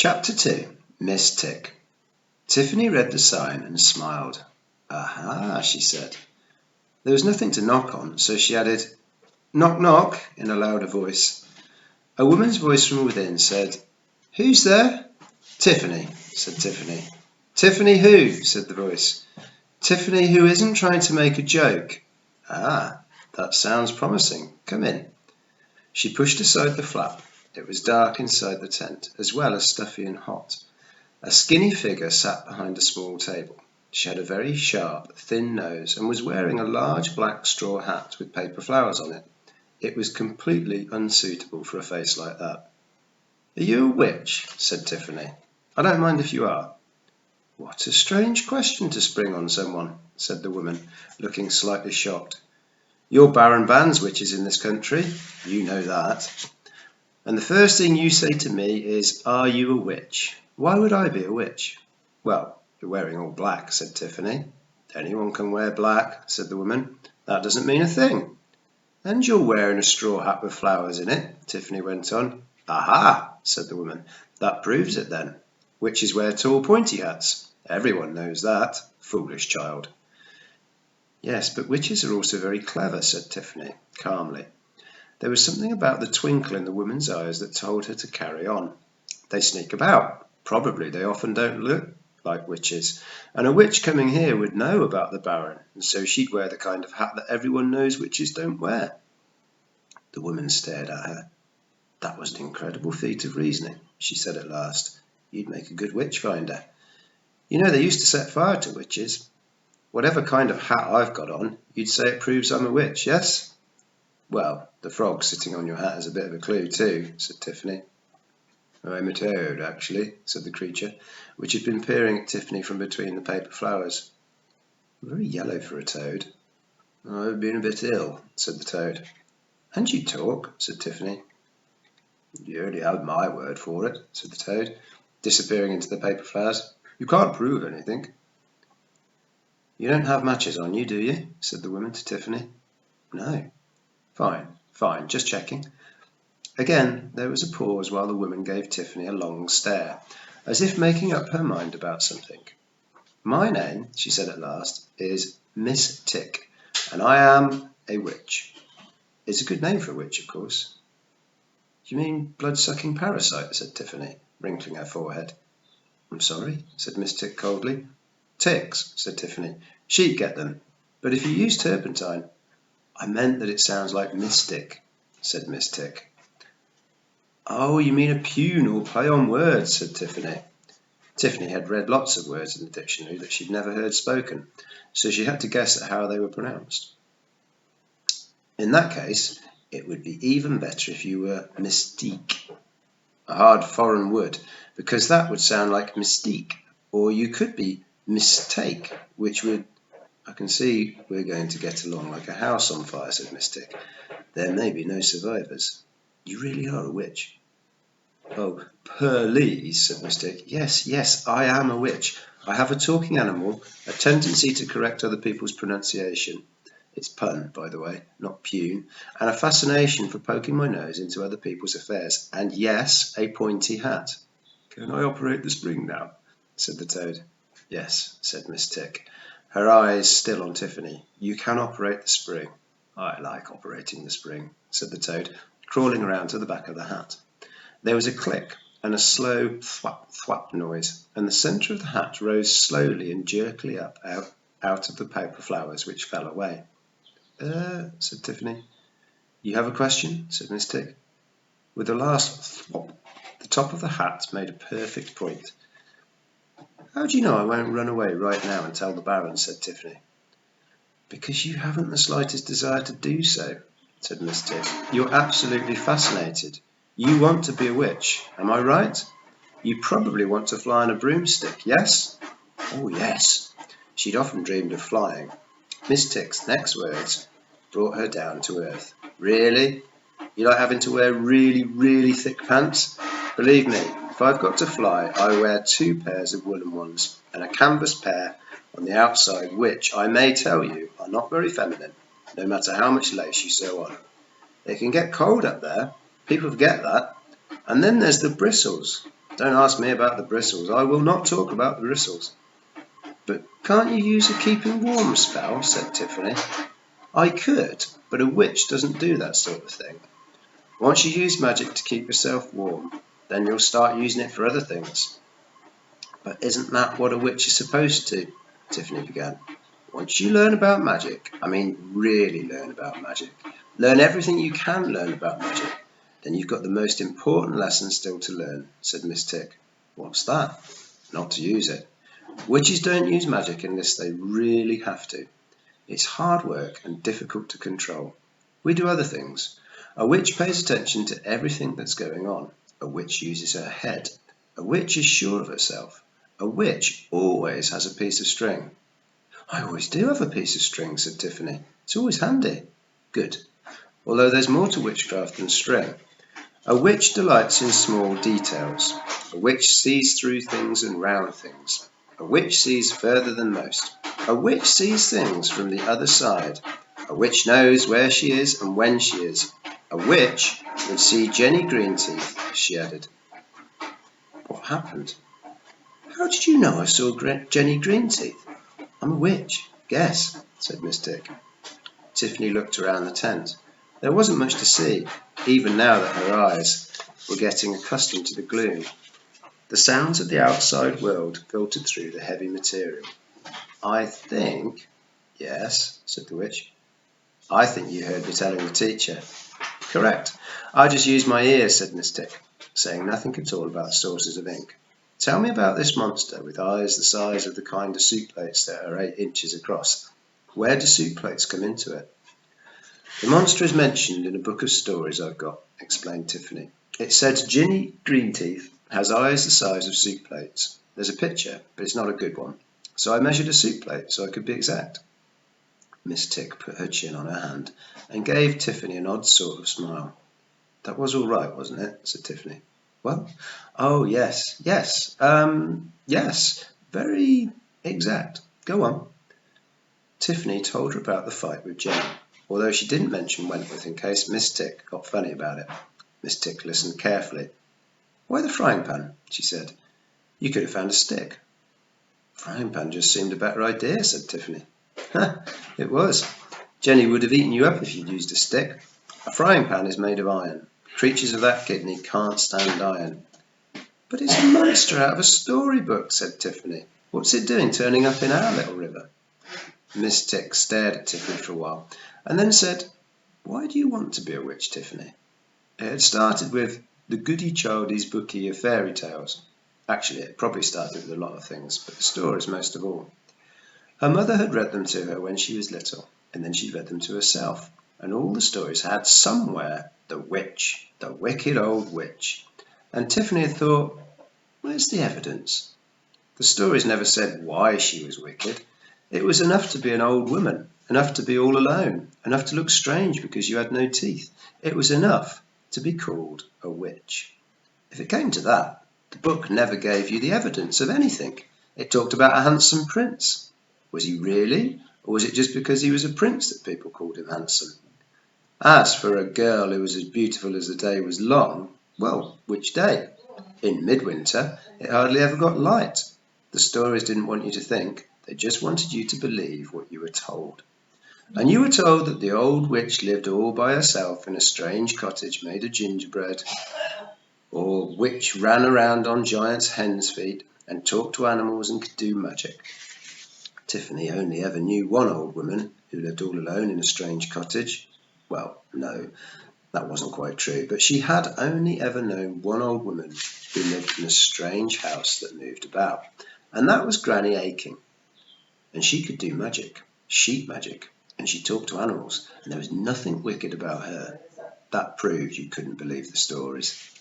Chapter 2. Miss Tick. Tiffany read the sign and smiled. Aha, she said. There was nothing to knock on, so she added, knock, knock, in a louder voice. A woman's voice from within said, Who's there? Tiffany, said Tiffany. Tiffany who? Said the voice. Tiffany who isn't trying to make a joke. Ah, that sounds promising. Come in. She pushed aside the flap. It was dark inside the tent, as well as stuffy and hot. A skinny figure sat behind a small table. She had a very sharp, thin nose and was wearing a large black straw hat with paper flowers on it. It was completely unsuitable for a face like that. Are you a witch? Said Tiffany. I don't mind if you are. What a strange question to spring on someone, said the woman, looking slightly shocked. You're Baron Ban's witches in this country. You know that. And the first thing you say to me is, are you a witch? Why would I be a witch? Well, you're wearing all black, said Tiffany. Anyone can wear black, said the woman. That doesn't mean a thing. And you're wearing a straw hat with flowers in it, Tiffany went on. Aha, said the woman. That proves it then. Witches wear tall pointy hats. Everyone knows that. Foolish child. Yes, but witches are also very clever, said Tiffany, calmly. There was something about the twinkle in the woman's eyes that told her to carry on. They sneak about. Probably they often don't look like witches. And a witch coming here would know about the Baron, and so she'd wear the kind of hat that everyone knows witches don't wear. The woman stared at her. That was an incredible feat of reasoning, she said at last. You'd make a good witch finder. You know, they used to set fire to witches. Whatever kind of hat I've got on, you'd say it proves I'm a witch, yes? Well, the frog sitting on your hat is a bit of a clue too, said Tiffany. I'm a toad, actually, said the creature, which had been peering at Tiffany from between the paper flowers. Very yellow for a toad. I've been a bit ill, said the toad. And you talk, said Tiffany. You only have my word for it, said the toad, disappearing into the paper flowers. You can't prove anything. You don't have matches on you, do you? Said the woman to Tiffany. No. Fine, just checking. Again, there was a pause while the woman gave Tiffany a long stare, as if making up her mind about something. My name, she said at last, is Miss Tick, and I am a witch. It's a good name for a witch, of course. You mean blood-sucking parasite, said Tiffany, wrinkling her forehead. I'm sorry, said Miss Tick coldly. Ticks, said Tiffany. She'd get them, but if you use turpentine... I meant that it sounds like mystic, said Miss Tick. Oh, you mean a pun or play on words, said Tiffany. Tiffany had read lots of words in the dictionary that she'd never heard spoken, so she had to guess at how they were pronounced. In that case, it would be even better if you were mystique, a hard foreign word, because that would sound like mystique, or you could be mistake, which would... I can see we're going to get along like a house on fire, said Miss Tick. There may be no survivors. You really are a witch. Oh, please, said Miss Tick. Yes, I am a witch. I have a talking animal, a tendency to correct other people's pronunciation. It's pun, by the way, not pun. And a fascination for poking my nose into other people's affairs. And yes, a pointy hat. Can I operate the spring now? Said the toad. Yes, said Miss Tick, her eyes still on Tiffany. You can operate the spring. I like operating the spring, said the toad, crawling around to the back of the hat. There was a click and a slow thwap thwap noise, and the centre of the hat rose slowly and jerkily up out of the paper flowers, which fell away. Said Tiffany. You have a question? Said Miss Tick. With the last thwop, the top of the hat made a perfect point. How do you know I won't run away right now and tell the Baron, said Tiffany. Because you haven't the slightest desire to do so, said Miss Tick. You're absolutely fascinated. You want to be a witch, am I right? You probably want to fly on a broomstick, yes? Oh, yes. She'd often dreamed of flying. Miss Tick's next words brought her down to earth. Really? You like having to wear really, really thick pants? Believe me, if I've got to fly, I wear 2 pairs of woolen ones and a canvas pair on the outside, which, I may tell you, are not very feminine, no matter how much lace you sew on. It can get cold up there, people forget that. And then there's the bristles. Don't ask me about the bristles. I will not talk about the bristles. But can't you use a keeping warm spell? Said Tiffany. I could, but a witch doesn't do that sort of thing. Once you use magic to keep yourself warm, then you'll start using it for other things. But isn't that what a witch is supposed to? Tiffany began. Once you learn about magic, I mean really learn about magic, learn everything you can learn about magic, then you've got the most important lesson still to learn, said Miss Tick. What's that? Not to use it. Witches don't use magic unless they really have to. It's hard work and difficult to control. We do other things. A witch pays attention to everything that's going on. A witch uses her head. A witch is sure of herself. A witch always has a piece of string. I always do have a piece of string, said Tiffany. It's always handy. Good. Although there's more to witchcraft than string. A witch delights in small details. A witch sees through things and round things. A witch sees further than most. A witch sees things from the other side. A witch knows where she is and when she is. A witch would see Jenny Greenteeth, she added. What happened? How did you know I saw Jenny Greenteeth? I'm a witch. Guess, said Miss Tick. Tiffany looked around the tent. There wasn't much to see, even now that her eyes were getting accustomed to the gloom. The sounds of the outside world filtered through the heavy material. I think... Yes, said the witch. I think you heard me telling the teacher. Correct. I just used my ears, said Miss Tick, saying nothing at all about sources of ink. Tell me about this monster with eyes the size of the kind of soup plates that are 8 inches across. Where do soup plates come into it? The monster is mentioned in a book of stories I've got, explained Tiffany. It says Jenny Greenteeth has eyes the size of soup plates. There's a picture, but it's not a good one. So I measured a soup plate so I could be exact. Miss Tick put her chin on her hand and gave Tiffany an odd sort of smile. That was all right, wasn't it? Said Tiffany. Well, oh, yes, very exact. Go on. Tiffany told her about the fight with Jenny, although she didn't mention Wentworth in case Miss Tick got funny about it. Miss Tick listened carefully. Why the frying pan? She said. You could have found a stick. Frying pan just seemed a better idea, said Tiffany. It was. Jenny would have eaten you up if you'd used a stick. A frying pan is made of iron. Creatures of that kidney can't stand iron. But it's a monster out of a storybook, said Tiffany. What's it doing turning up in our little river? Miss Tick stared at Tiffany for a while and then said, Why do you want to be a witch, Tiffany? It had started with the goody childies bookie of fairy tales. Actually, it probably started with a lot of things, but the stories most of all. Her mother had read them to her when she was little, and then she read them to herself, and all the stories had somewhere the witch, the wicked old witch. And Tiffany had thought, where's the evidence? The stories never said why she was wicked. It was enough to be an old woman, enough to be all alone, enough to look strange because you had no teeth. It was enough to be called a witch. If it came to that, the book never gave you the evidence of anything. It talked about a handsome prince. Was he really, or was it just because he was a prince that people called him handsome? As for a girl who was as beautiful as the day was long, well, which day? In midwinter, it hardly ever got light. The stories didn't want you to think, they just wanted you to believe what you were told. And you were told that the old witch lived all by herself in a strange cottage made of gingerbread, or witch ran around on giant's hen's feet and talked to animals and could do magic. Tiffany only ever knew one old woman who lived all alone in a strange cottage. Well, no, that wasn't quite true, but she had only ever known one old woman who lived in a strange house that moved about, and that was Granny Aching. And she could do magic, sheep magic, and she talked to animals, and there was nothing wicked about her. That proved you couldn't believe the stories.